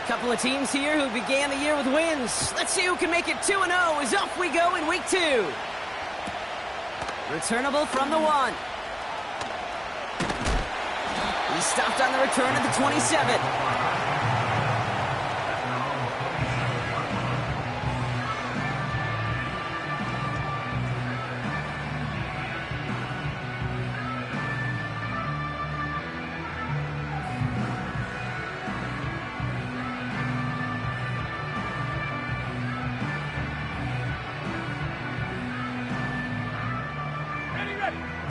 Couple of teams here who began the year with wins. Let's see who can make it 2-0 as off we go in week 2. Returnable from the 1. He stopped on the return at the 27.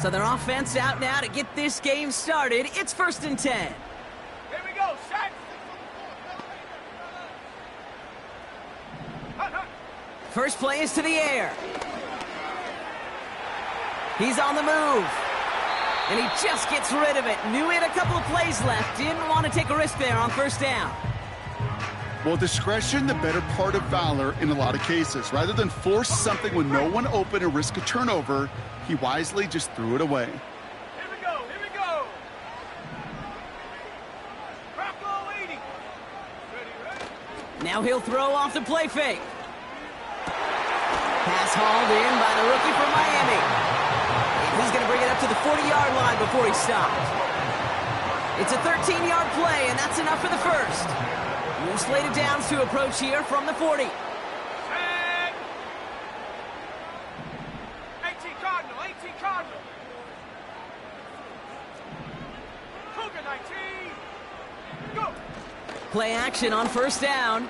So their offense out now to get this game started. It's 1st and 10. Here we go, set. First play is to the air. He's on the move. And he just gets rid of it. Knew he had a couple of plays left. Didn't want to take a risk there on 1st down. Well, discretion, the better part of valor in a lot of cases. Rather than force something with no one open and risk a turnover, he wisely just threw it away. Here we go, here we go. Rocco 80. Ready. Now he'll throw off the play fake. Pass hauled in by the rookie from Miami. And he's going to bring it up to the 40-yard line before he stopped. It's a 13-yard play, and that's enough for the first. New slated downs to approach here from the 40. 18 Cardinal, 18 Cardinal. Cougar 19. Go. Play action on 1st down.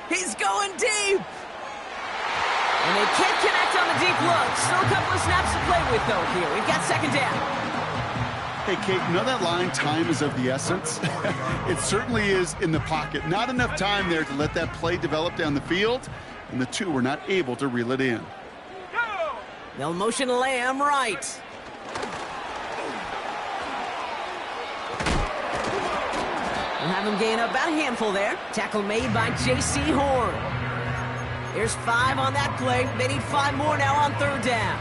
He's going deep. And they can't connect on the deep look. Still a couple of snaps to play with, though, here. We've got 2nd down. Hey, Kate, you know that line, time is of the essence? It certainly is in the pocket. Not enough time there to let that play develop down the field, and the two were not able to reel it in. Go. They'll motion Lamb right. We'll have him gain up about a handful there. Tackle made by J.C. Horn. There's 5 on that play. They need 5 more now on 3rd down.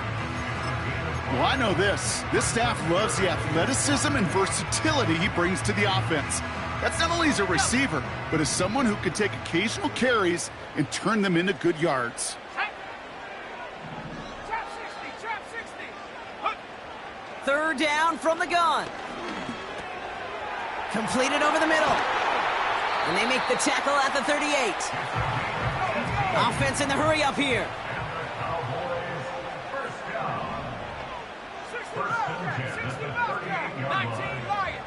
Well, I know this. This staff loves the athleticism and versatility he brings to the offense. That's not only as a receiver, but as someone who can take occasional carries and turn them into good yards. Trap 60, trap 60. 3rd down from the gun. Completed over the middle. And they make the tackle at the 38. Offense in the hurry up here. 60 Wildcat, 19 Lion.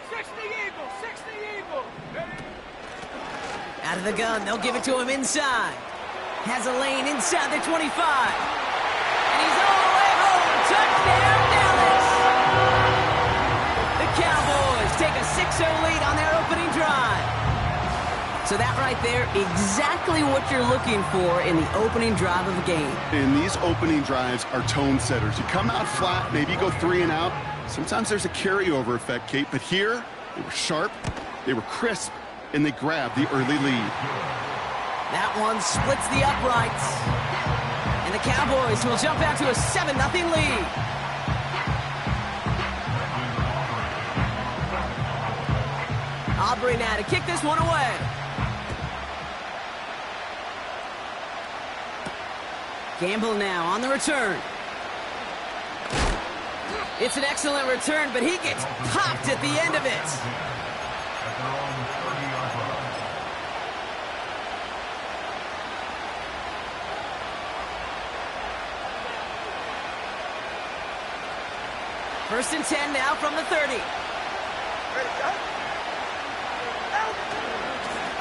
60 Eagle, 60 Eagle. Out of the gun, they'll give it to him inside. Has a lane inside the 25. And he's all the way home. Touchdown, Dallas! The Cowboys take a 6-0 lead on their opening drive. So that right there, exactly what you're looking for in the opening drive of a game. And these opening drives are tone setters. You come out flat, maybe you go 3 and out. Sometimes there's a carryover effect, Kate, but here they were sharp, they were crisp, and they grabbed the early lead. That one splits the uprights. And the Cowboys will jump out to a 7-0 lead. Aubrey now to kick this one away. Gamble now on the return. It's an excellent return, but he gets popped at the end of it. First and 10 now from the 30.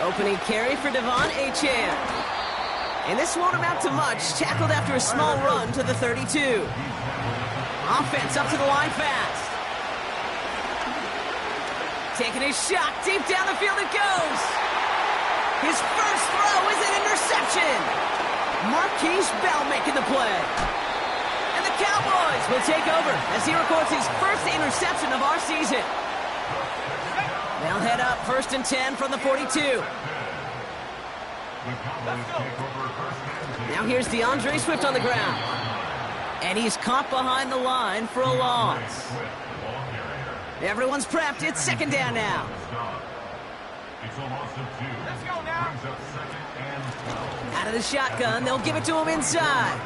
Opening carry for Devon Achane. And this won't amount to much. Tackled after a small run to the 32. Offense up to the line fast. Taking his shot. Deep down the field it goes. His first throw is an interception. Marquise Bell making the play. And the Cowboys will take over as he records his first interception of our season. They'll head up 1st and 10 from the 42. Now here's DeAndre Swift on the ground. And he's caught behind the line for a loss. Everyone's prepped. It's second down now. Let's go now. Out of the shotgun, they'll give it to him inside.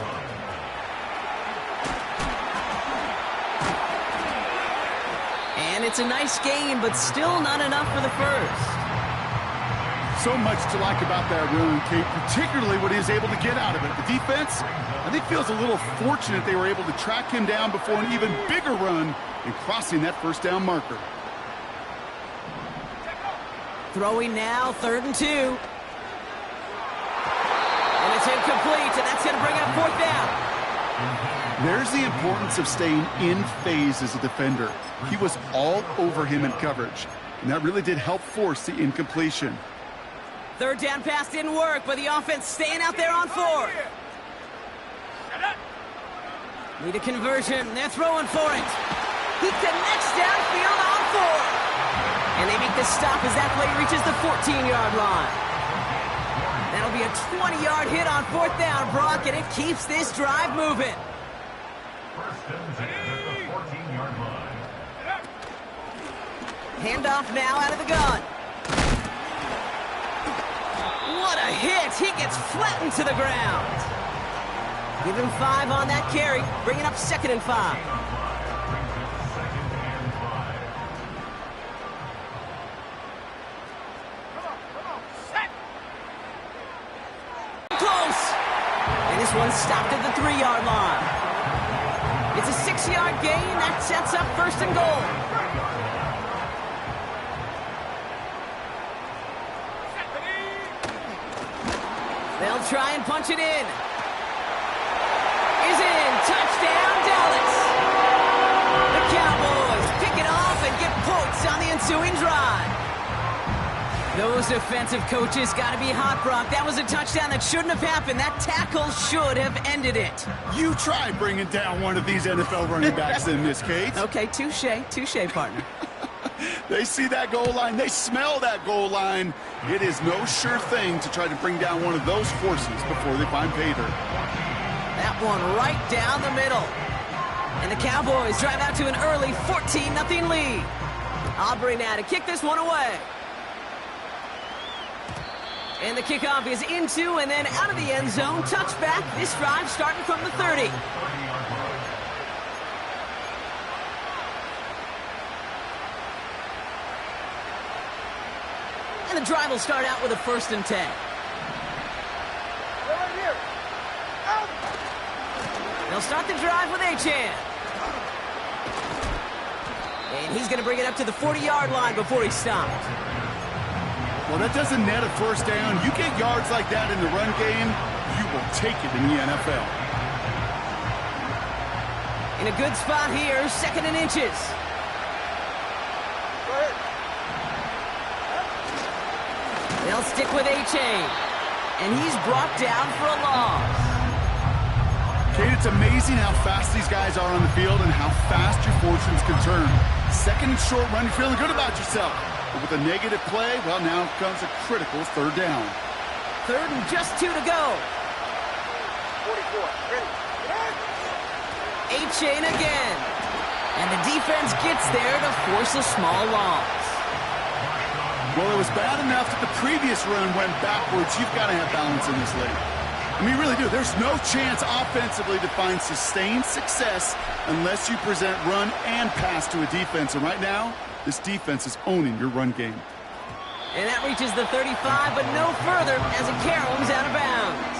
And it's a nice game, but still not enough for the first. So much to like about that run, Kate, particularly what he was able to get out of it. The defense, I think, feels a little fortunate they were able to track him down before an even bigger run and crossing that first down marker. Throwing now, 3rd and 2. And it's incomplete, and that's going to bring up 4th down. There's the importance of staying in phase as a defender. He was all over him in coverage, and that really did help force the incompletion. 3rd down pass didn't work, but the offense staying out there on 4th. Need a conversion. They're throwing for it. He connects downfield on 4th. And they make the stop as that play reaches the 14-yard line. That'll be a 20-yard hit on 4th down, Brock, and it keeps this drive moving. Handoff now out of the gun. What a hit! He gets flattened to the ground. Give him 5 on that carry, bringing up 2nd and 5. Close! And this one's stopped at the 3-yard line. It's a 6-yard gain. That sets up 1st and goal. They'll try and punch it in. Is in. Touchdown, Dallas. The Cowboys pick it off and get points on the ensuing drive. Those defensive coaches got to be hot, Brock. That was a touchdown that shouldn't have happened. That tackle should have ended it. You try bringing down one of these NFL running backs in this case. Okay, touche, partner. They see that goal line. They smell that goal line. It is no sure thing to try to bring down one of those forces before they find pay dirt. That one right down the middle. And the Cowboys drive out to an early 14-0 lead. Aubrey now to kick this one away. And the kickoff is into and then out of the end zone. Touchback. This drive starting from the 30. And the drive will start out with a 1st and 10. They'll start the drive with Achan. And he's going to bring it up to the 40-yard line before he's stopped. Well, that doesn't net a 1st down. You get yards like that in the run game, you will take it in the NFL. In a good spot here, 2nd and inches. They'll stick with Achan. And he's brought down for a loss. Kate, it's amazing how fast these guys are on the field and how fast your fortunes can turn. 2nd and short run, you're feeling good about yourself. But with a negative play, well, now comes a critical 3rd down. 3rd and just 2 to go. 44, ready. Achan again. And the defense gets there to force a small loss. Well, it was bad enough that the previous run went backwards. You've got to have balance in this league. I mean, you really do. There's no chance offensively to find sustained success unless you present run and pass to a defense. And right now, this defense is owning your run game. And that reaches the 35, but no further as it caroms out of bounds.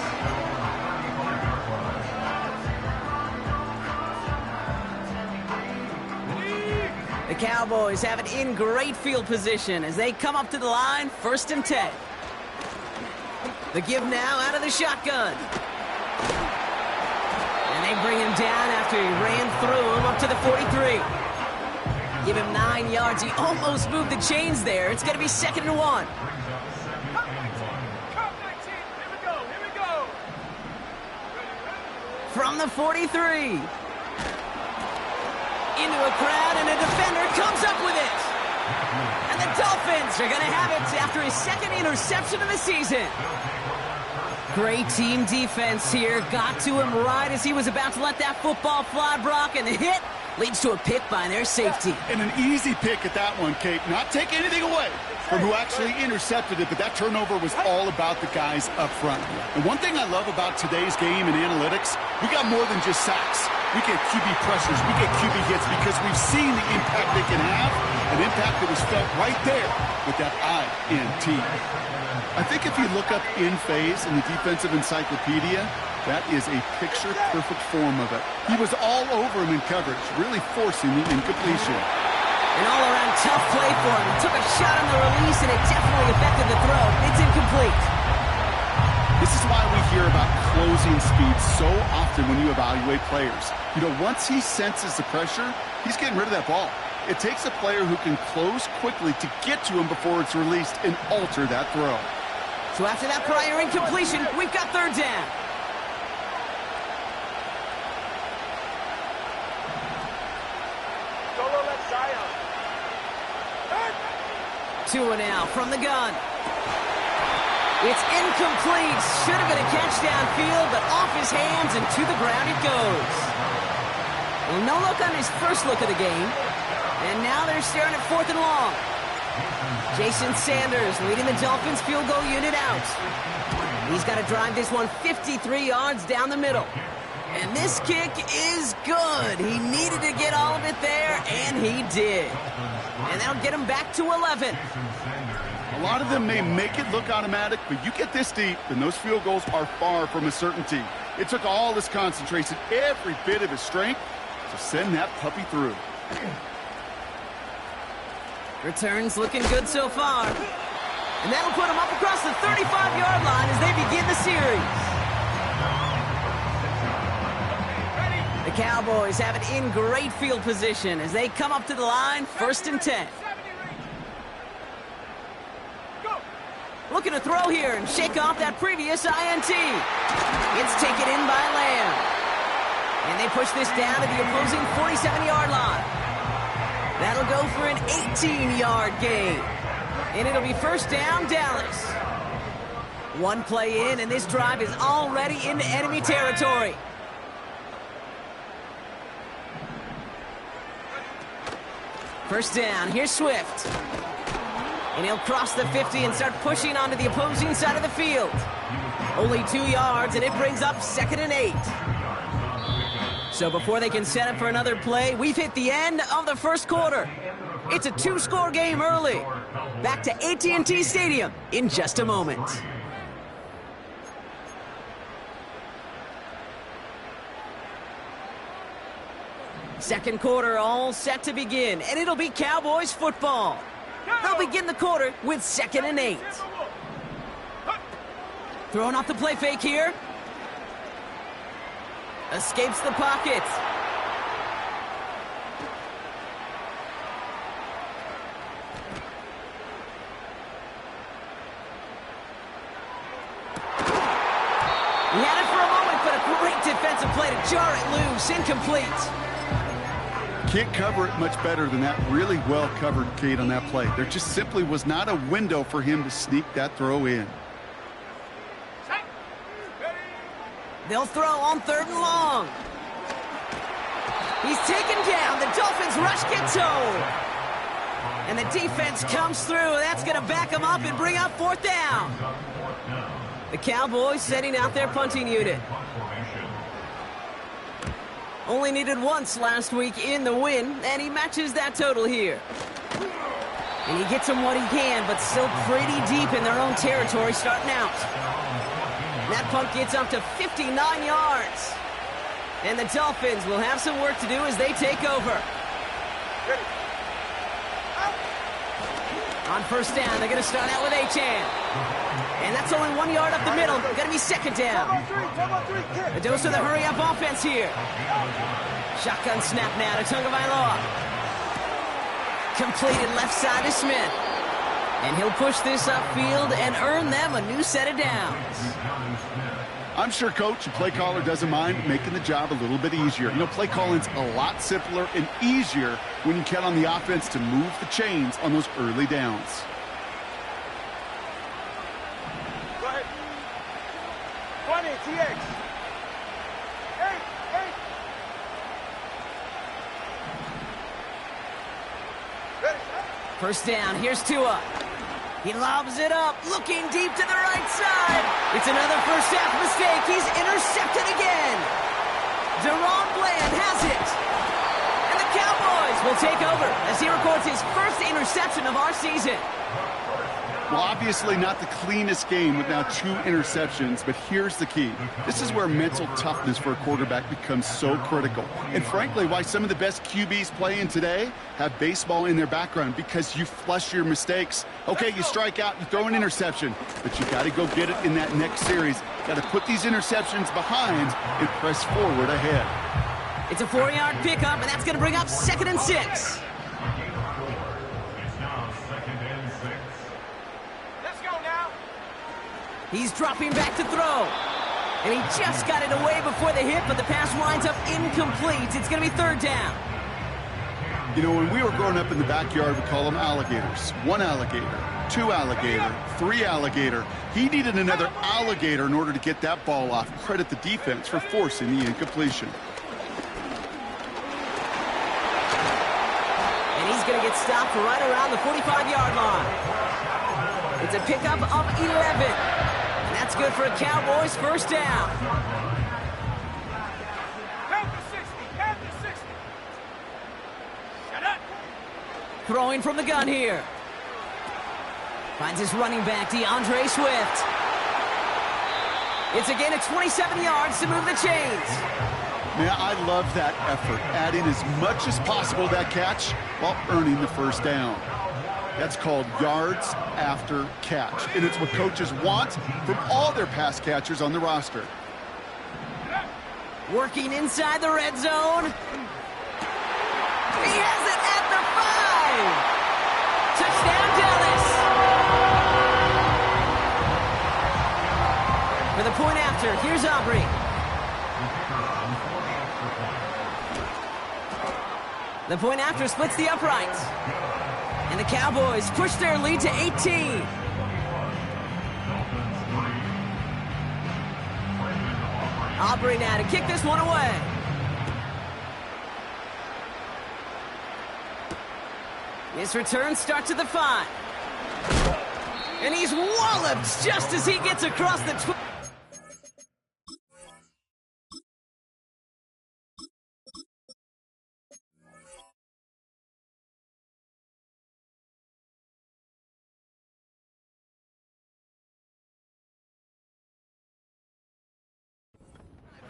The Cowboys have it in great field position as they come up to the line, 1st and 10. The give now out of the shotgun. And they bring him down after he ran through him up to the 43. Give him 9 yards. He almost moved the chains there. It's going to be 2nd and 1. Here we go. From the 43. Into a crowd, and a defender comes up with it. And the Dolphins are going to have it after his 2nd interception of the season. Great team defense here. Got to him right as he was about to let that football fly, Brock, and the hit Leads to a pick by their safety. And an easy pick at that one, Kate. Not taking anything away from who actually intercepted it, but that turnover was all about the guys up front. And one thing I love about today's game and analytics, we got more than just sacks. We get QB pressures, we get QB hits because we've seen the impact they can have, an impact that was felt right there with that INT. I think if you look up in phase in the defensive encyclopedia, that is a picture-perfect form of it. He was all over him in coverage, really forcing the incompletion. An all-around tough play for him. He took a shot on the release, and it definitely affected the throw. It's incomplete. This is why we hear about closing speed so often when you evaluate players. You know, once he senses the pressure, he's getting rid of that ball. It takes a player who can close quickly to get to him before it's released and alter that throw. So after that prior incompletion, we've got third down. Tua now from the gun. It's incomplete. Should have been a catch downfield, but off his hands and to the ground it goes. Well, no look on his first look of the game. And now they're staring at 4th and long. Jason Sanders leading the Dolphins field goal unit out. He's got to drive this one 53 yards down the middle. And this kick is good. He needed to get all of it there, and he did. And that'll get him back to 11. A lot of them may make it look automatic, but you get this deep, and those field goals are far from a certainty. It took all his concentration, every bit of his strength, to send that puppy through. Returns looking good so far. And that'll put him up across the 35-yard line as they begin the series. The Cowboys have it in great field position as they come up to the line, 1st and 10. Looking to throw here and shake off that previous INT. It's taken in by Lamb. And they push this down to the opposing 47-yard line. That'll go for an 18-yard gain. And it'll be 1st down, Dallas. One play in, and this drive is already into enemy territory. First down, here's Swift. And he'll cross the 50 and start pushing onto the opposing side of the field. Only 2 yards, and it brings up 2nd and 8. So before they can set up for another play, we've hit the end of the first quarter. It's a 2-score game early. Back to AT&T Stadium in just a moment. Second quarter all set to begin, and it'll be Cowboys football. They'll begin the quarter with 2nd and 8. Throwing off the play fake here. Escapes the pocket. He had it for a moment, but a great defensive play to jar it loose. Incomplete. Can't cover it much better than that. Really well covered, Kate, on that play. There just simply was not a window for him to sneak that throw in. They'll throw on 3rd and long. He's taken down. The Dolphins rush gets home. And the defense comes through. That's going to back them up and bring up 4th down. The Cowboys setting out their punting unit. Only needed once last week in the win, and he matches that total here. And he gets them what he can, but still pretty deep in their own territory starting out. That punt gets up to 59 yards. And the Dolphins will have some work to do as they take over. On 1st down, they're going to start out with Achane. And that's only 1 yard up the middle. Going to be 2nd down. A dose of the hurry-up offense here. Shotgun snap now to Tagovailoa. Completed left side to Smith. And he'll push this upfield and earn them a new set of downs. I'm sure coach and play caller doesn't mind making the job a little bit easier. You know, play calling's a lot simpler and easier when you count on the offense to move the chains on those early downs. Go ahead. 20, TX. 8. First down, here's Tua. He lobs it up, looking deep to the right side. It's another first half mistake. He's intercepted again. Deron Bland has it. And the Cowboys will take over as he records his first interception of our season. Well, obviously not the cleanest game with now 2 interceptions, but here's the key. This is where mental toughness for a quarterback becomes so critical. And frankly, why some of the best QBs playing today have baseball in their background, because you flush your mistakes. Okay, you strike out, you throw an interception, but you got to go get it in that next series. Got to put these interceptions behind and press forward ahead. It's a 4-yard pickup, and that's going to bring up 2nd and 6. He's dropping back to throw. And he just got it away before the hit, but the pass winds up incomplete. It's going to be 3rd down. You know, when we were growing up in the backyard, we call them alligators. 1 alligator, 2 alligator, 3 alligator. He needed another alligator in order to get that ball off. Credit the defense for forcing the incompletion. And he's going to get stopped right around the 45-yard line. It's a pickup of 11. That's good for a Cowboys first down. Count to 60. Count to 60. Shut up. Throwing from the gun here. Finds his running back, DeAndre Swift. It's a gain of 27 yards to move the chains. Man, I love that effort, adding as much as possible to that catch while earning the first down. That's called yards after catch, and it's what coaches want from all their pass catchers on the roster. Working inside the red zone. He has it at the 5. Touchdown, Dallas. For the point after, here's Aubrey. The point after splits the uprights. And the Cowboys push their lead to 18. Aubrey now to kick this one away. His return starts at the 5. And he's walloped just as he gets across the 12.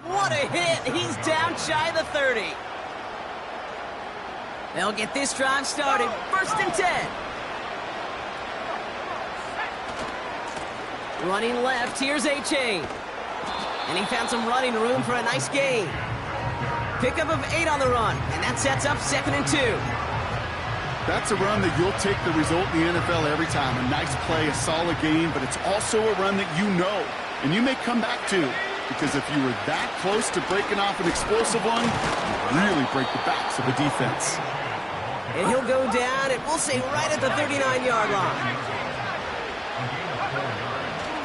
What a hit! He's down shy of the 30. They'll get this drive started. 1st and 10. Running left, here's A-Chain. And he found some running room for a nice gain. Pickup of 8 on the run, and that sets up 2nd and 2. That's a run that you'll take the result in the NFL every time. A nice play, a solid game, but it's also a run that you know, and you may come back to. Because if you were that close to breaking off an explosive one, you really break the backs of a defense. And he'll go down, and we'll say right at the 39-yard line.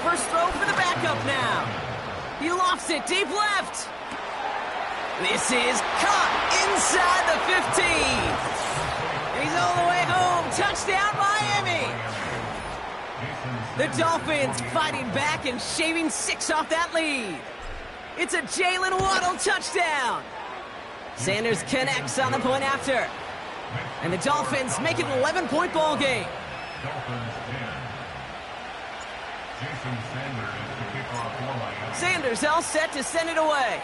First throw for the backup now. He lofts it deep left. This is caught inside the 15. And he's all the way home. Touchdown, Miami. The Dolphins fighting back and shaving 6 off that lead. It's a Jalen Waddle touchdown. Sanders connects on the point after. And the Dolphins make it an 11-point ball game. Sanders all set to send it away.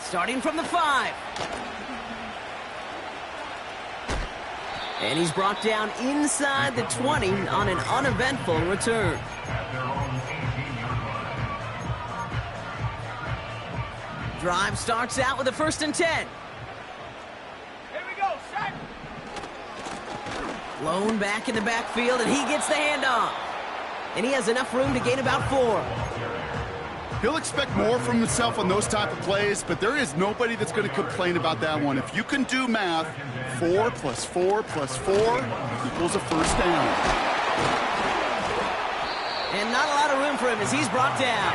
Starting from the 5. And he's brought down inside the 20 on an uneventful return. Drive starts out with a 1st and 10. Here we go, set. Lone back in the backfield, and he gets the handoff. And he has enough room to gain about 4. He'll expect more from himself on those type of plays, but there is nobody that's going to complain about that one. If you can do math, 4 plus 4 plus 4 equals a first down. And not a lot of room for him as he's brought down.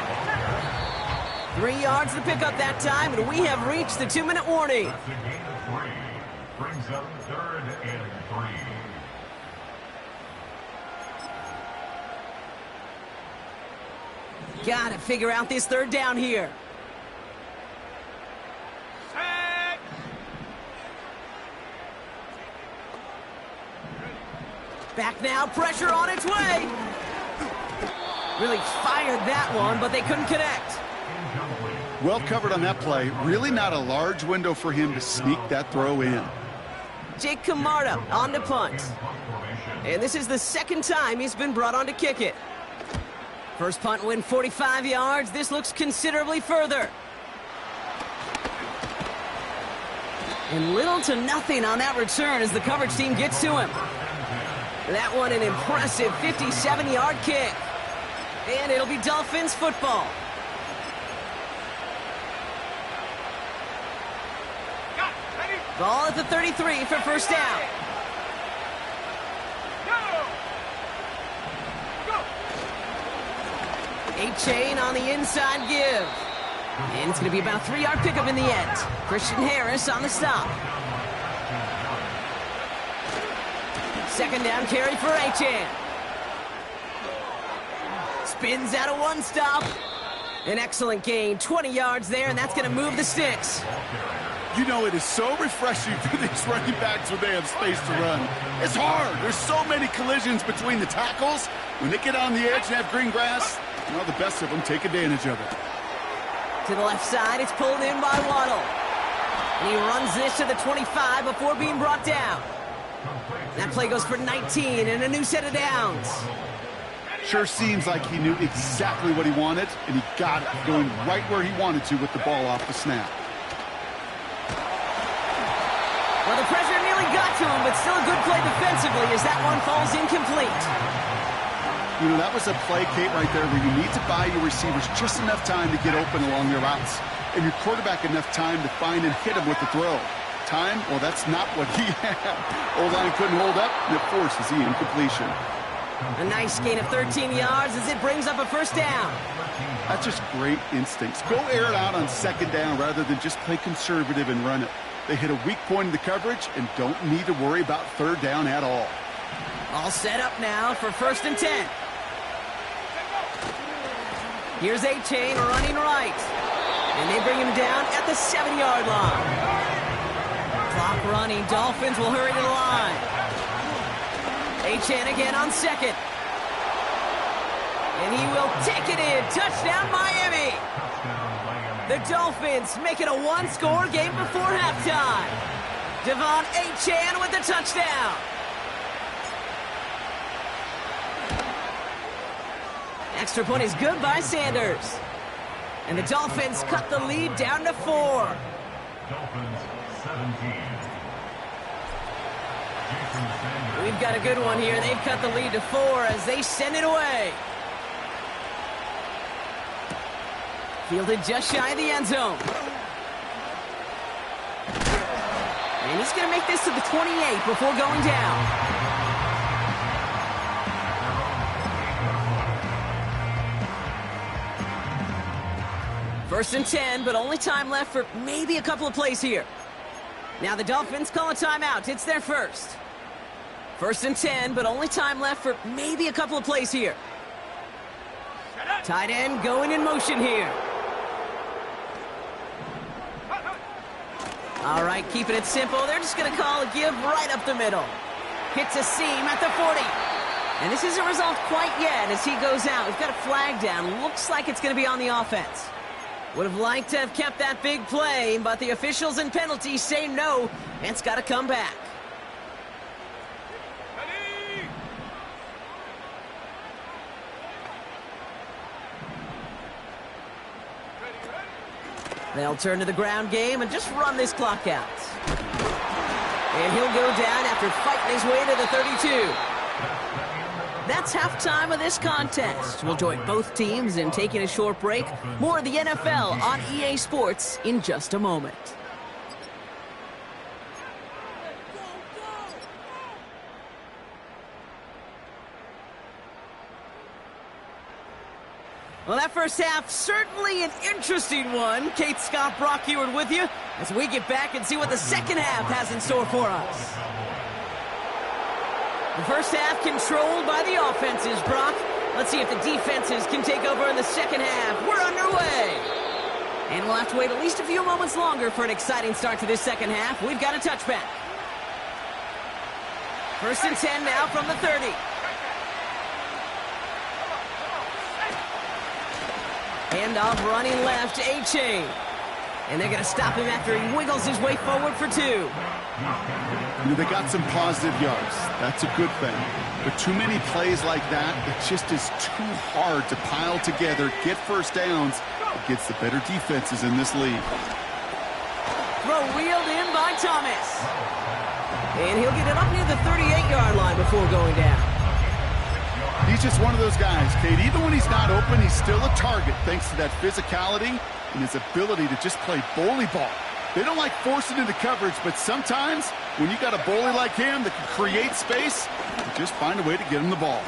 3 yards to pick up that time, and we have reached the 2-minute warning. That's a gain of 3. Brings up 3rd and 3. Gotta figure out this 3rd down here. Set. Back now, pressure on its way. Really fired that one, but they couldn't connect. Well covered on that play. Really not a large window for him to sneak that throw in. Jake Camarda on to punt. And this is the 2nd time he's been brought on to kick it. First punt win 45 yards. This looks considerably further. And little to nothing on that return as the coverage team gets to him. That one an impressive 57-yard kick. And it'll be Dolphins football. Got it. Ready? Ball at the 33 for first down. Go. A-chain on the inside give. And it's going to be about a 3-yard pickup in the end. Christian Harris on the stop. 2nd down carry for A-chain. Spins out of one stop. An excellent gain, 20 yards there, and that's going to move the sticks. You know, it is so refreshing for these running backs when they have space to run. It's hard. There's so many collisions between the tackles. When they get on the edge and have green grass, you know, the best of them take advantage of it. To the left side, it's pulled in by Waddle. And he runs this to the 25 before being brought down. That play goes for 19 and a new set of downs. Sure seems like he knew exactly what he wanted, and he got it, going right where he wanted to with the ball off the snap. Well, the pressure nearly got to him, but still a good play defensively as that one falls incomplete. You know, that was a play, Kate, right there where you need to buy your receivers just enough time to get open along their routes, and your quarterback enough time to find and hit him with the throw. Time? Well, that's not what he had. O-line couldn't hold up, and it forces the incompletion. A nice gain of 13 yards as it brings up a first down. That's just great instincts. Go air it out on 2nd down rather than just play conservative and run it. They hit a weak point in the coverage and don't need to worry about 3rd down at all. All set up now for 1st and 10. Here's A-chain running right. And they bring him down at the 7-yard line. Clock running. Dolphins will hurry to the line. A-chain again on 2nd. And he will take it in. Touchdown, Miami. The Dolphins make it a 1-score game before halftime. Devon A-chain with the touchdown. Extra point is good by Sanders. And the Dolphins cut the lead down to 4. Dolphins 17. We've got a good one here. They've cut the lead to 4 as they send it away. Fielded just shy of the end zone. And he's going to make this to the 28 before going down. First and 10, but only time left for maybe a couple of plays here. Now the Dolphins call a timeout. It's their first. First and 10, but only time left for maybe a couple of plays here. Tight end going in motion here. All right, keeping it simple. They're just going to call a give right up the middle. Hits a seam at the 40. And this isn't resolved quite yet as he goes out. We've got a flag down. Looks like it's going to be on the offense. Would have liked to have kept that big play, but the officials and penalties say no, and it's got to come back. Ready? They'll turn to the ground game and just run this clock out. And he'll go down after fighting his way to the 32. That's halftime of this contest. We'll join both teams in taking a short break. More of the NFL on EA Sports in just a moment. Well, that first half, certainly an interesting one. Kate, Scott, Brock Heward with you as we get back and see what the second half has in store for us. The first half controlled by the offenses, Brock. Let's see if the defenses can take over in the second half. We're underway. And we'll have to wait at least a few moments longer for an exciting start to this second half. We've got a touchback. 1st and 10 now from the 30. Handoff running left, A-Chain. And they're going to stop him after he wiggles his way forward for 2. You know, they got some positive yards. That's a good thing. But too many plays like that, it just is too hard to pile together, get first downs against the better defenses in this league. Throw wheeled in by Thomas. And he'll get it up near the 38-yard line before going down. He's just one of those guys, Kate. Even when he's not open, he's still a target thanks to that physicality and his ability to just play bully ball. They don't like forcing into coverage, but sometimes when you got a bully like him that can create space, you just find a way to get him the ball.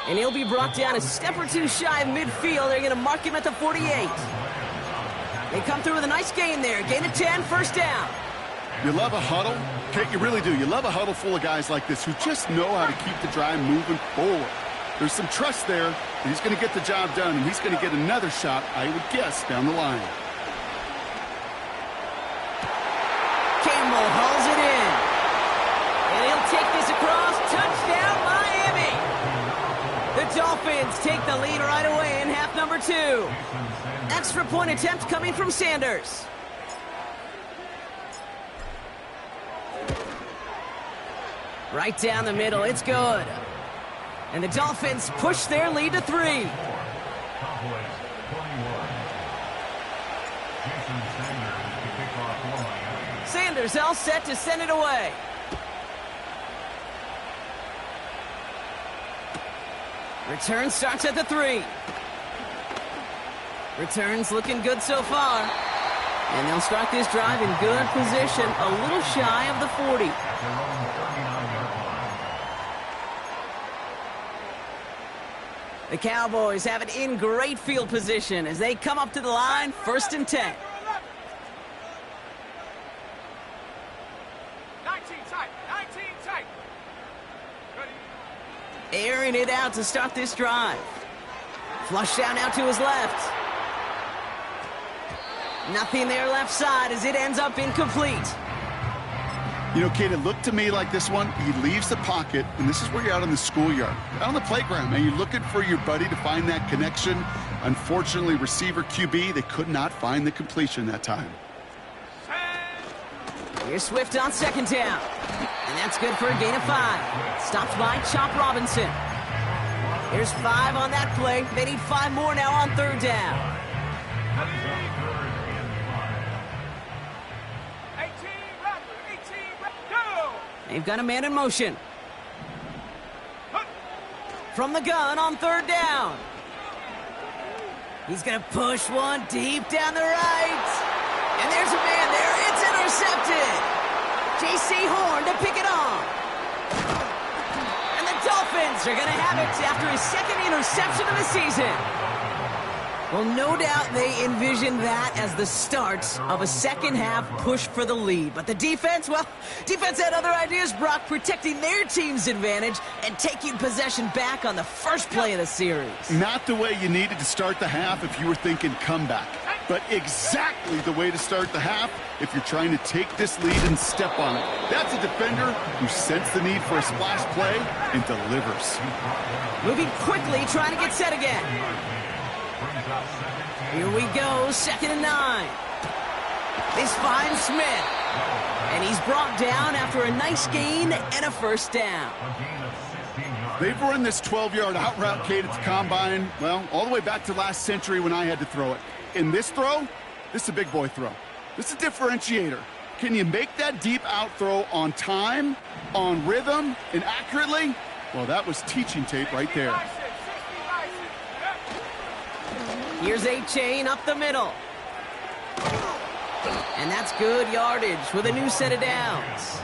And he'll be brought down a step or two shy of midfield. They're going to mark him at the 48. They come through with a nice gain there. Gain of 10, first down. You love a huddle? Kate, you really do. You love a huddle full of guys like this who just know how to keep the drive moving forward. There's some trust there that he's going to get the job done, and he's going to get another shot, I would guess, down the line. Campbell hauls it in. And he'll take this across. Touchdown, Miami. The Dolphins take the lead right away in half number 2. Extra point attempt coming from Sanders. Right down the middle, it's good. And the Dolphins push their lead to 3. Sanders all set to send it away. Return starts at the 3. Returns looking good so far. And they'll start this drive in good position, a little shy of the 40. The Cowboys have it in great field position as they come up to the line, 1st and 10. 19 tight. Airing it out to start this drive. Flush down now to his left. Nothing there left side as it ends up incomplete. You know, Kate, it looked to me like this one, he leaves the pocket, and this is where you're out on the schoolyard. Out on the playground, man. You're looking for your buddy to find that connection. Unfortunately, receiver QB, they could not find the completion that time. Here's Swift on 2nd down. And that's good for a gain of 5. Stopped by Chop Robinson. Here's 5 on that play. They need 5 more now on 3rd down. 18, go! They've got a man in motion. From the gun on 3rd down. He's going to push one deep down the right. And there's a man there. It's intercepted. J.C. Horn to pick it off. And the Dolphins are going to have it after his 2nd interception of the season. Well, no doubt they envisioned that as the start of a second half push for the lead. But the defense, well, defense had other ideas, Brock, protecting their team's advantage and taking possession back on the first play of the series. Not the way you needed to start the half if you were thinking comeback, but exactly the way to start the half if you're trying to take this lead and step on it. That's a defender who sensed the need for a splash play and delivers. Moving quickly, trying to get set again. Here we go, 2nd and 9. This finds Smith. And he's brought down after a nice gain and a 1st down. They've run this 12-yard out route, Kate, at the combine, well, all the way back to last century when I had to throw it. In this throw, this is a big boy throw. This is a differentiator. Can you make that deep out throw on time, on rhythm, and accurately? Well, that was teaching tape right there. Here's A-Chain up the middle. And that's good yardage with a new set of downs.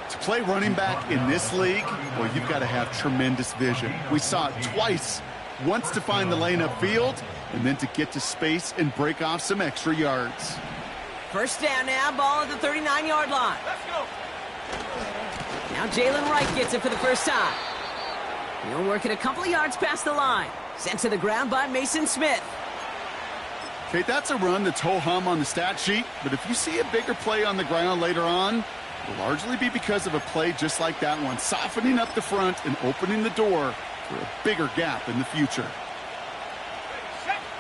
To play running back in this league, well, you've got to have tremendous vision. We saw it twice, once to find the lane upfield, and then to get to space and break off some extra yards. First down now, ball at the 39-yard line. Let's go. Now Jalen Wright gets it for the first time. He'll work it a couple of yards past the line. Sent to the ground by Mason Smith. Okay, that's a run that's ho-hum on the stat sheet, but if you see a bigger play on the ground later on, it'll largely be because of a play just like that one, softening up the front and opening the door for a bigger gap in the future.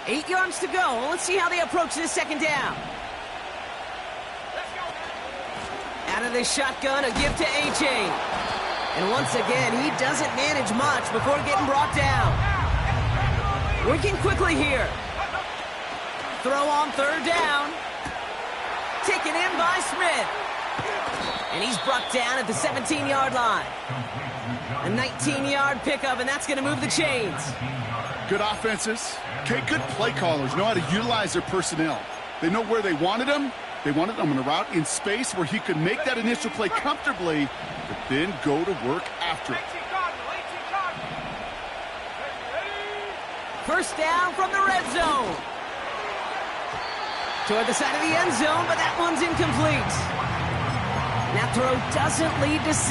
8 yards to go. Let's see how they approach this second down. Let's go. Out of the shotgun, a give to A-Chain. And once again, he doesn't manage much before getting brought down. Working quickly here. Throw on third down. Taken in by Smith. And he's brought down at the 17-yard line. A 19-yard pickup, and that's going to move the chains. Good offenses. Okay, good play callers know how to utilize their personnel. They know where they wanted them. They wanted them on a route in space where he could make that initial play comfortably, but then go to work after it. 18 Cardinal, 18 Cardinal. First down from the red zone. Toward the side of the end zone, but that one's incomplete. That throw doesn't lead to 6.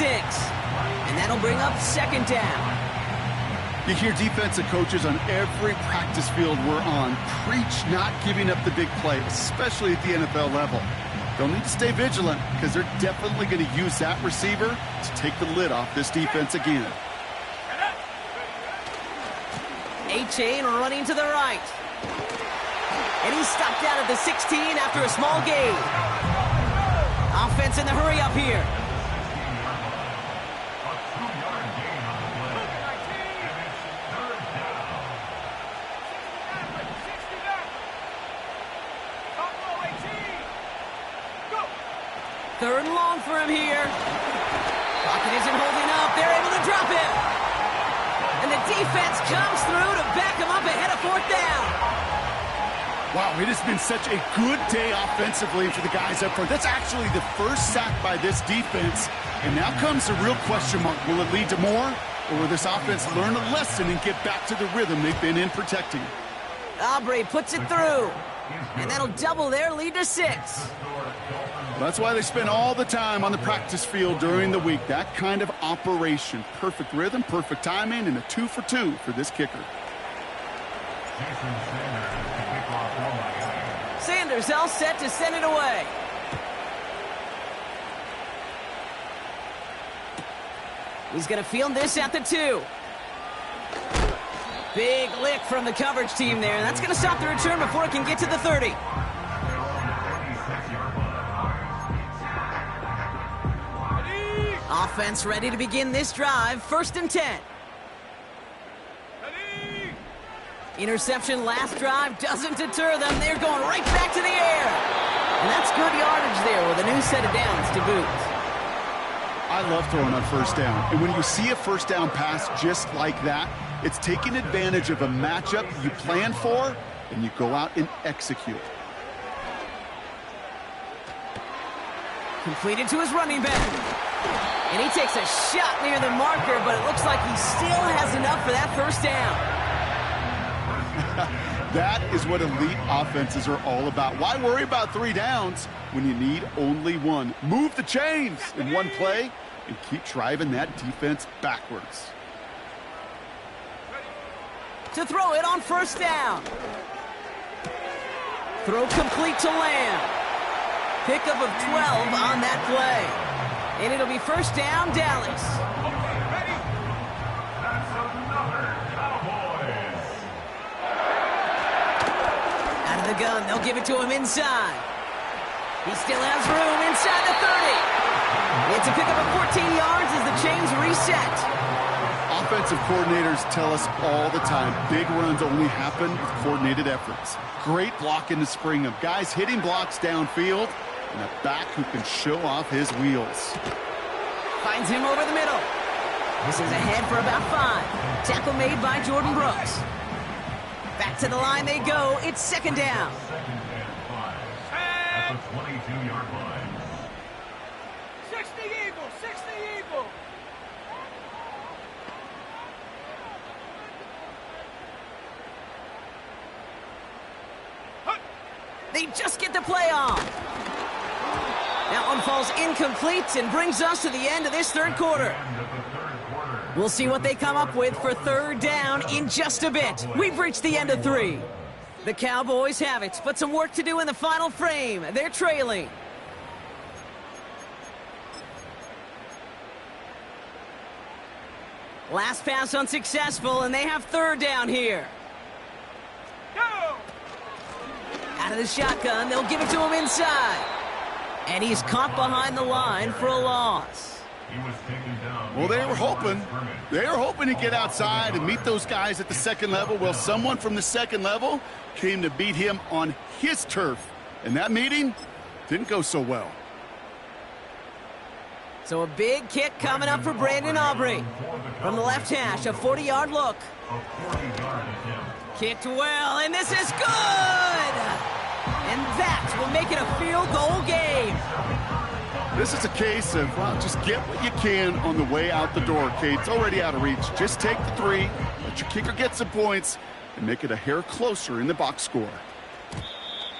And that'll bring up second down. You hear defensive coaches on every practice field we're on preach not giving up the big play, especially at the NFL level. They'll need to stay vigilant because they're definitely going to use that receiver to take the lid off this defense again. A-Chain running to the right. And he's stopped out at the 16 after a small gain. Offense in the hurry up here. Third and long for him here. Pocket isn't holding up. They're able to drop him. And the defense comes through to back him up ahead of fourth down. Wow, it has been such a good day offensively for the guys up front. That's actually the first sack by this defense. And now comes the real question mark. Will it lead to more? Or will this offense learn a lesson and get back to the rhythm they've been in protecting? Aubrey puts it through. And that'll double their lead to 6. That's why they spend all the time on the practice field during the week. That kind of operation. Perfect rhythm, perfect timing, and a 2 for 2 for this kicker. Sanders all set to send it away. He's going to field this at the 2. Big lick from the coverage team there. That's going to stop the return before it can get to the 30. Offense ready to begin this drive. First and 10. Interception last drive doesn't deter them. They're going right back to the air. And that's good yardage there with a new set of downs to boot. I love throwing on first down. And when you see a first down pass just like that, it's taking advantage of a matchup you plan for, and you go out and execute. Completed to his running back. And he takes a shot near the marker, but it looks like he still has enough for that first down. That is what elite offenses are all about. Why worry about 3 downs when you need only 1? Move the chains in one play and keep driving that defense backwards. To throw it on first down. Throw complete to Lamb. Pickup of 12 on that play. And it'll be first down, Dallas. Out of the gun, they'll give it to him inside. He still has room inside the 30. It's a pickup of 14 yards as the chains reset. Offensive coordinators tell us all the time, big runs only happen with coordinated efforts. Great blocking to spring them. Guys hitting blocks downfield, and a back who can show off his wheels. Finds him over the middle. This is ahead for about 5. Tackle made by Jordan Brooks. Back to the line they go. It's second down. Second and 5 at the 22-yard line. 60. Eagle, 60 Eagle. They just get the play off. That one falls incomplete and brings us to the end of this third quarter. We'll see what they come up with for third down in just a bit. We've reached the end of 3. The Cowboys have it, but some work to do in the final frame. They're trailing. Last pass unsuccessful, and they have third down here. Go! Out of the shotgun, they'll give it to him inside. And he's caught behind the line for a loss. Well, they were hoping to get outside and meet those guys at the second level. Well, someone from the second level came to beat him on his turf. And that meeting didn't go so well. So a big kick coming up for Brandon Aubrey. From the left hash, a 40-yard look. Kicked well, and this is good! And that will make it a field goal game. This is a case of, well, just get what you can on the way out the door, Kate. It's already out of reach. Just take the 3, let your kicker get some points, and make it a hair closer in the box score.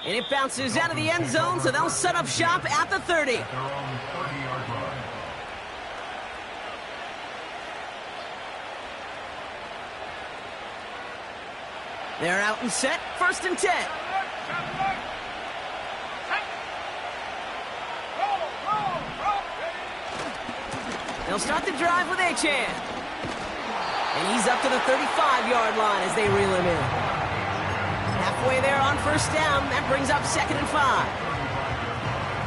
And it bounces out of the end zone, so they'll set up shop at the 30. They're out and set, 1st and 10. They'll start the drive with Achane. And he's up to the 35-yard line as they reel him in. Halfway there on 1st down, that brings up 2nd and 5.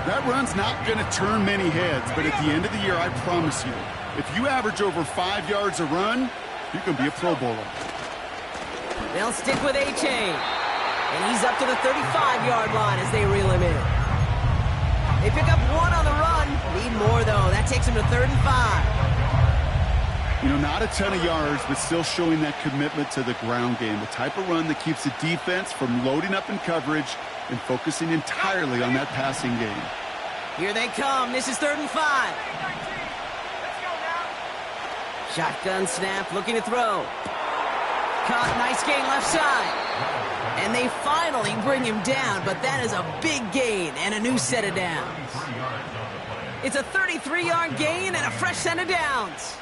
That run's not going to turn many heads, but at the end of the year, I promise you, if you average over 5 yards a run, you can be a Pro Bowler. They'll stick with Achane. And he's up to the 35-yard line as they reel him in. They pick up 1 on the run. Need more, though. That takes him to 3rd and 5. You know, not a ton of yards, but still showing that commitment to the ground game. The type of run that keeps the defense from loading up in coverage and focusing entirely on that passing game. Here they come. This is 3rd and 5. Shotgun snap, looking to throw. Caught, nice gain left side. And they finally bring him down, but that is a big gain and a new set of downs. It's a 33-yard gain and a fresh set of downs.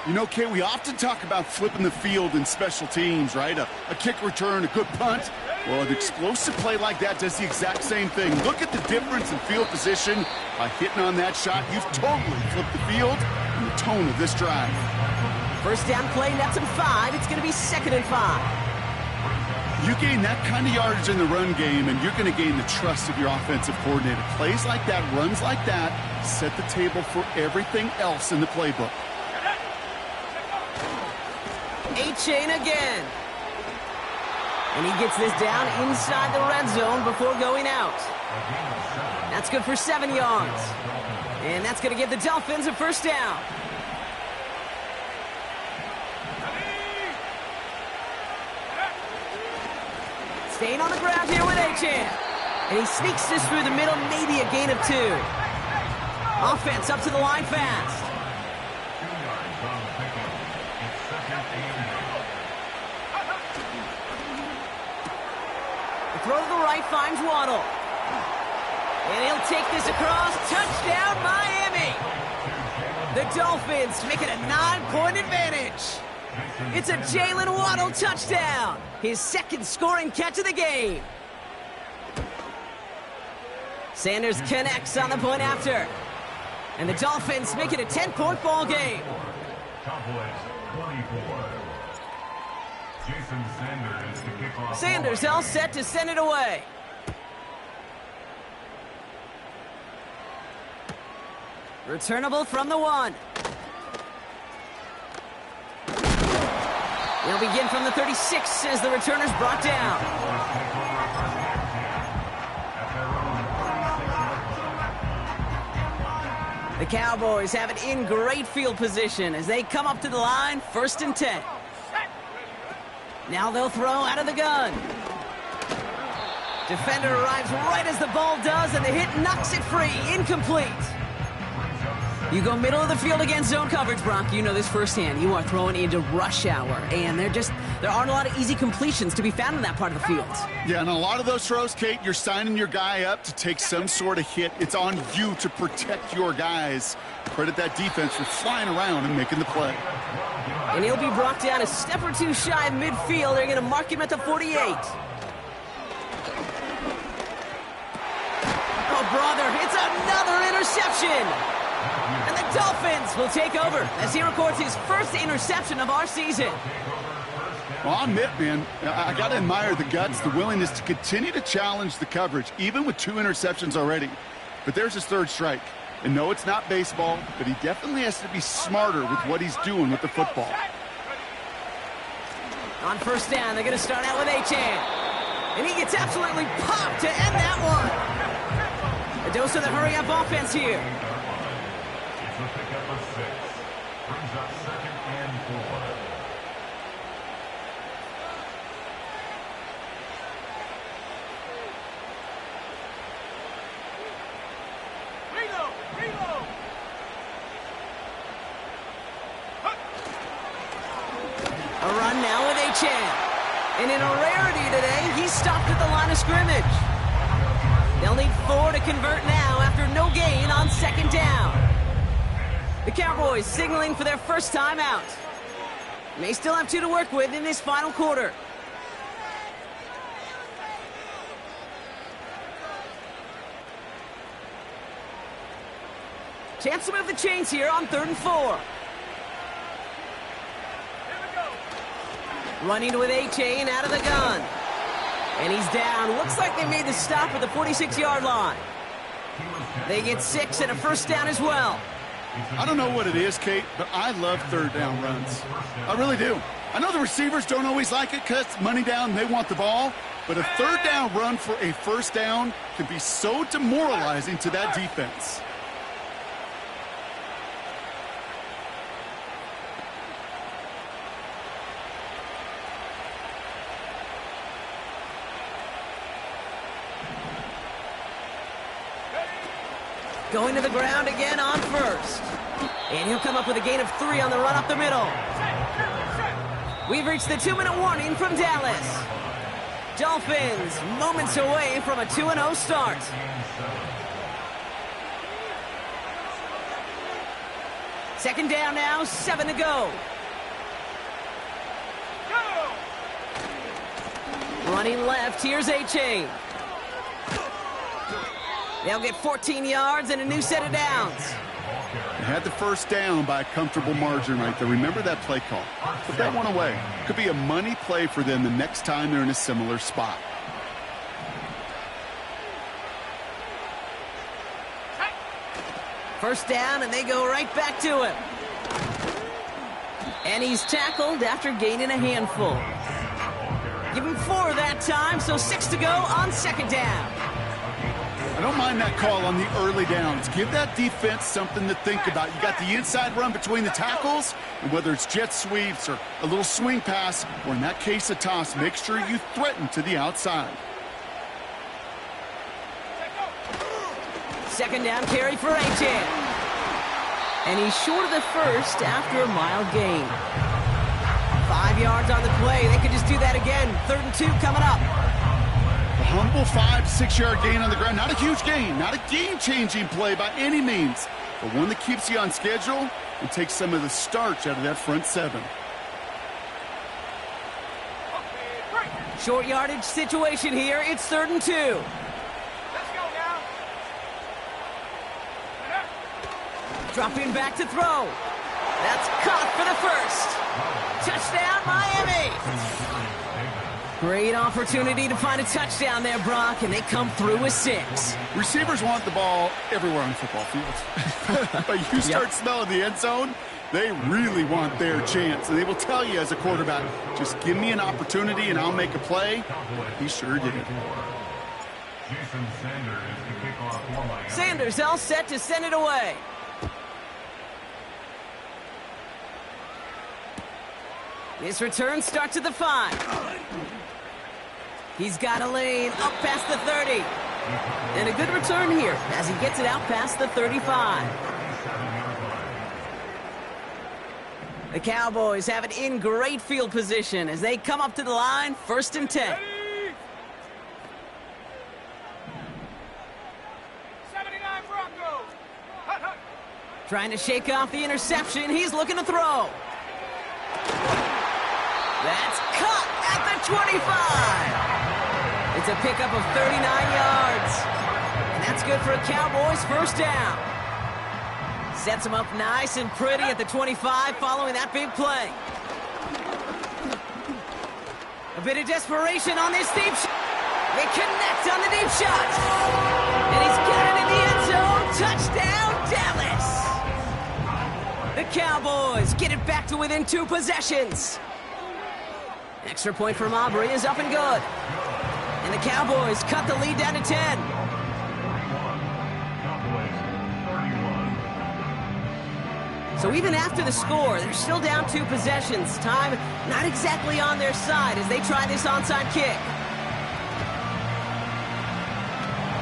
You know, Kay, we often talk about flipping the field in special teams, right? A kick return, a good punt. Well, an explosive play like that does the exact same thing. Look at the difference in field position. By hitting on that shot, you've totally flipped the field and the tone of this drive. 1st down play, nets him 5. It's going to be 2nd and 5. You gain that kind of yardage in the run game, and you're going to gain the trust of your offensive coordinator. Plays like that, runs like that, set the table for everything else in the playbook. Achane again. And he gets this down inside the red zone before going out. That's good for 7 yards. And that's going to give the Dolphins a 1st down. Staying on the ground here with Achane. And he sneaks this through the middle, maybe a gain of 2. Offense up to the line fast. The throw to the right finds Waddle. And he'll take this across. Touchdown, Miami. The Dolphins make it a 9-point advantage. It's a Jalen Waddle touchdown. His 2nd scoring catch of the game. Sanders connects on the point after. And the Dolphins make it a 10-point ball game. Sanders all set to send it away. Returnable from the 1. They'll begin from the 36 as the returner's brought down. The Cowboys have it in great field position as they come up to the line, 1st and 10. Now they'll throw out of the gun. Defender arrives right as the ball does, and the hit knocks it free. Incomplete. You go middle of the field against zone coverage, Brock. You know this firsthand. You are throwing into rush hour, and there aren't a lot of easy completions to be found in that part of the field. Yeah, and a lot of those throws, Kate, you're signing your guy up to take some sort of hit. It's on you to protect your guys. Credit that defense for flying around and making the play. And he'll be brought down a step or two shy of midfield. They're going to mark him at the 48. Oh, brother, it's another interception. And the Dolphins will take over as he records his first interception of our season. Well, I'll admit, man, I got to admire the guts, the willingness to continue to challenge the coverage, even with 2 interceptions already. But there's his 3rd strike. And no, it's not baseball, but he definitely has to be smarter with what he's doing with the football. On first down, they're going to start out with Achane. And he gets absolutely popped to end that one. A dose of the hurry-up offense here. It's a pickup of 6. Brings up 2nd and 4. Reload! A run now with Achane. And in a rarity today, he's stopped at the line of scrimmage. They'll need 4 to convert now after no gain on 2nd down. The Cowboys signaling for their first time out. May still have 2 to work with in this final quarter. Chance to move the chains here on 3rd and 4. Running with Achane out of the gun. And he's down. Looks like they made the stop at the 46-yard line. They get 6 and a first down as well. I don't know what it is, Kate, but I love 3rd down runs. I really do. I know the receivers don't always like it because money down, they want the ball. But a 3rd down run for a first down can be so demoralizing to that defense. Going to the ground again on first. And he'll come up with a gain of 3 on the run up the middle. We've reached the 2-minute warning from Dallas. Dolphins moments away from a 2-0 start. Second down now, 7 to go. Running left, here's Achane. They'll get 14 yards and a new set of downs. They had the first down by a comfortable margin right there. Remember that play call. Put that one away. Could be a money play for them the next time they're in a similar spot. First down, and they go right back to him. And he's tackled after gaining a handful. Give him 4 that time, so 6 to go on 2nd down. I don't mind that call on the early downs. Give that defense something to think about. You got the inside run between the tackles, and whether it's jet sweeps or a little swing pass, or in that case a toss, make sure you threaten to the outside. Second down carry for Achane. And he's short of the first after a mild gain. 5 yards on the play. They could just do that again. 3rd and 2 coming up. A humble 5-6-yard gain on the ground. Not a huge gain. Not a game-changing play by any means. But one that keeps you on schedule and takes some of the starch out of that front 7. Short yardage situation here. It's 3rd and 2. Let's go now. Dropping back to throw. That's caught for the first. Touchdown, Miami. Great opportunity to find a touchdown there, Brock, and they come through with 6. Receivers want the ball everywhere on football fields. But you start smelling the end zone, they really want their chance. And they will tell you as a quarterback, just give me an opportunity and I'll make a play. He sure did it. Sanders all set to send it away. His return starts at the 5. He's got a lane up past the 30. And a good return here as he gets it out past the 35. The Cowboys have it in great field position as they come up to the line, 1st and 10. Ready? 79 Broncos. Hut, hut. Trying to shake off the interception. He's looking to throw. That's cut at the 25. It's a pickup of 39 yards. And that's good for a Cowboys 1st down. Sets him up nice and pretty at the 25 following that big play. A bit of desperation on this deep shot. They connect on the deep shot. And he's got it in the end zone. Touchdown, Dallas. The Cowboys get it back to within 2 possessions. Extra point from Aubrey is up and good. And the Cowboys cut the lead down to 10. So even after the score, they're still down 2 possessions. Time not exactly on their side as they try this onside kick.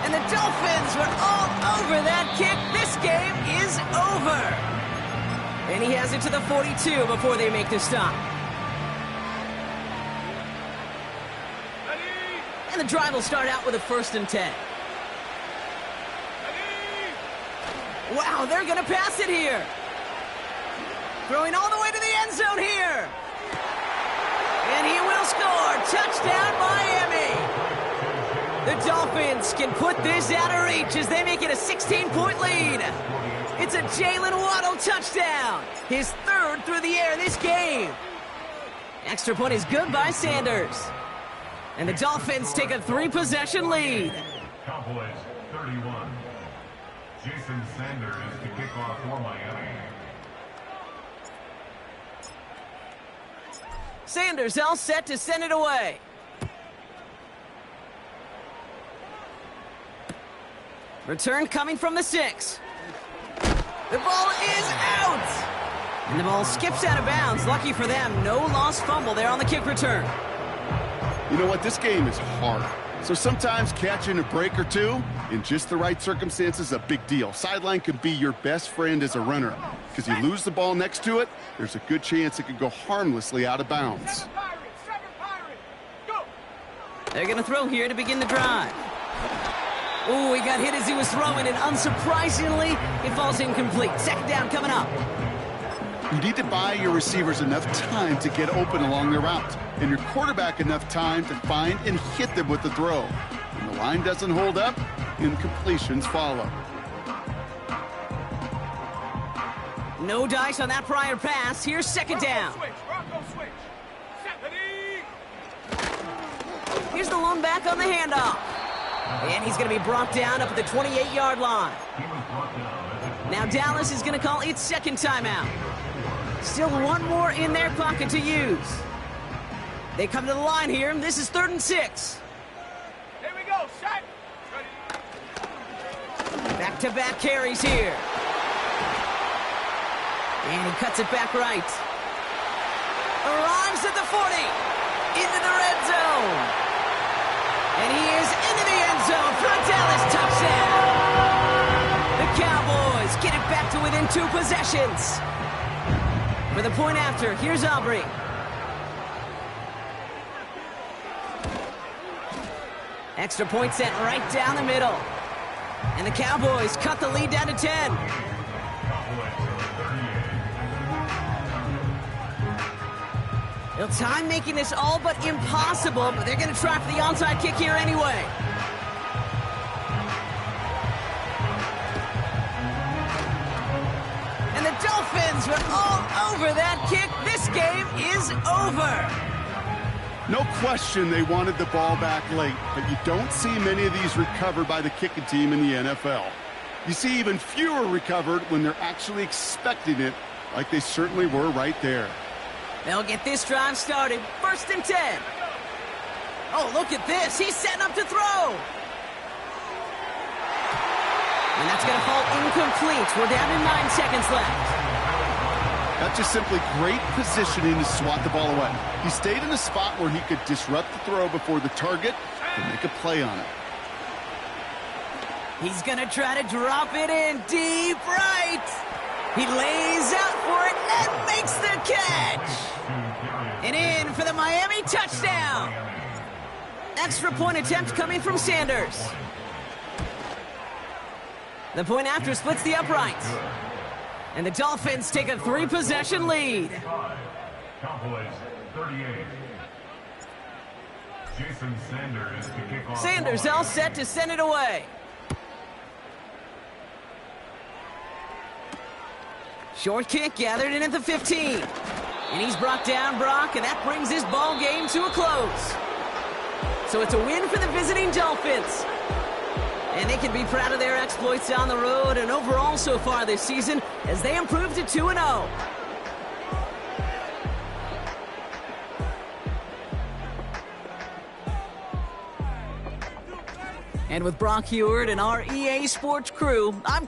And the Dolphins were all over that kick. This game is over. And he has it to the 42 before they make the stop. Ready? And the drive will start out with a 1st and 10. Ready? Wow, they're going to pass it here. Throwing all the way to the end zone here. And he will score. Touchdown, Miami. The Dolphins can put this out of reach as they make it a 16-point lead. It's a Jalen Waddle touchdown. His 3rd through the air this game. Extra point is good by Sanders. And the Dolphins take a 3-possession lead. Cowboys 31. Jason Sanders to kick off for Miami. Sanders all set to send it away. Return coming from the 6. The ball is out! And the ball skips out of bounds. Lucky for them, no lost fumble there on the kick return. You know what? This game is hard. So sometimes catching a break or two in just the right circumstances is a big deal. Sideline could be your best friend as a runner because you lose the ball next to it, there's a good chance it could go harmlessly out of bounds. 7 Pirates. Go. They're going to throw here to begin the drive. Ooh, he got hit as he was throwing, and unsurprisingly, it falls incomplete. 2nd down coming up. You need to buy your receivers enough time to get open along their route, and your quarterback enough time to find and hit them with the throw. When the line doesn't hold up, incompletions follow. No dice on that prior pass. Here's 2nd down. Bronco switch. Set. Ready? Here's the lone back on the handoff. And he's going to be brought down up at the 28-yard line. Now Dallas is going to call its 2nd timeout. Still 1 more in their pocket to use. They come to the line here. This is 3rd and 6. Here we go. Set. Ready? Back-to-back carries here. And he cuts it back right. Arrives at the 40. Into the red zone. And he is into the end zone for a Dallas touchdown. The Cowboys get it back to within 2 possessions. For the point after, here's Aubrey. Extra point set right down the middle. And the Cowboys cut the lead down to 10. Well, time making this all but impossible, but they're going to try for the onside kick here anyway. And the Dolphins were all over that kick. This game is over. No question they wanted the ball back late, but you don't see many of these recovered by the kicking team in the NFL. You see even fewer recovered when they're actually expecting it, like they certainly were right there. They'll get this drive started. 1st and 10. Oh, look at this. He's setting up to throw. And that's going to fall incomplete. We're down to 9 seconds left. That's just simply great positioning to swat the ball away. He stayed in a spot where he could disrupt the throw before the target and make a play on it. He's going to try to drop it in deep right. He lays out for it and makes the catch. And in for the Miami touchdown. Extra point attempt coming from Sanders. The point after splits the uprights. And the Dolphins take a 3-possession lead. Cowboys 38. Jason Sanders to kick off. Sanders all set to send it away. Short kick gathered in at the 15. And he's brought down, Brock, and that brings his ball game to a close. So it's a win for the visiting Dolphins. And they can be proud of their exploits on the road and overall so far this season as they improve to 2-0. And with Brock Heward and our EA Sports crew, I'm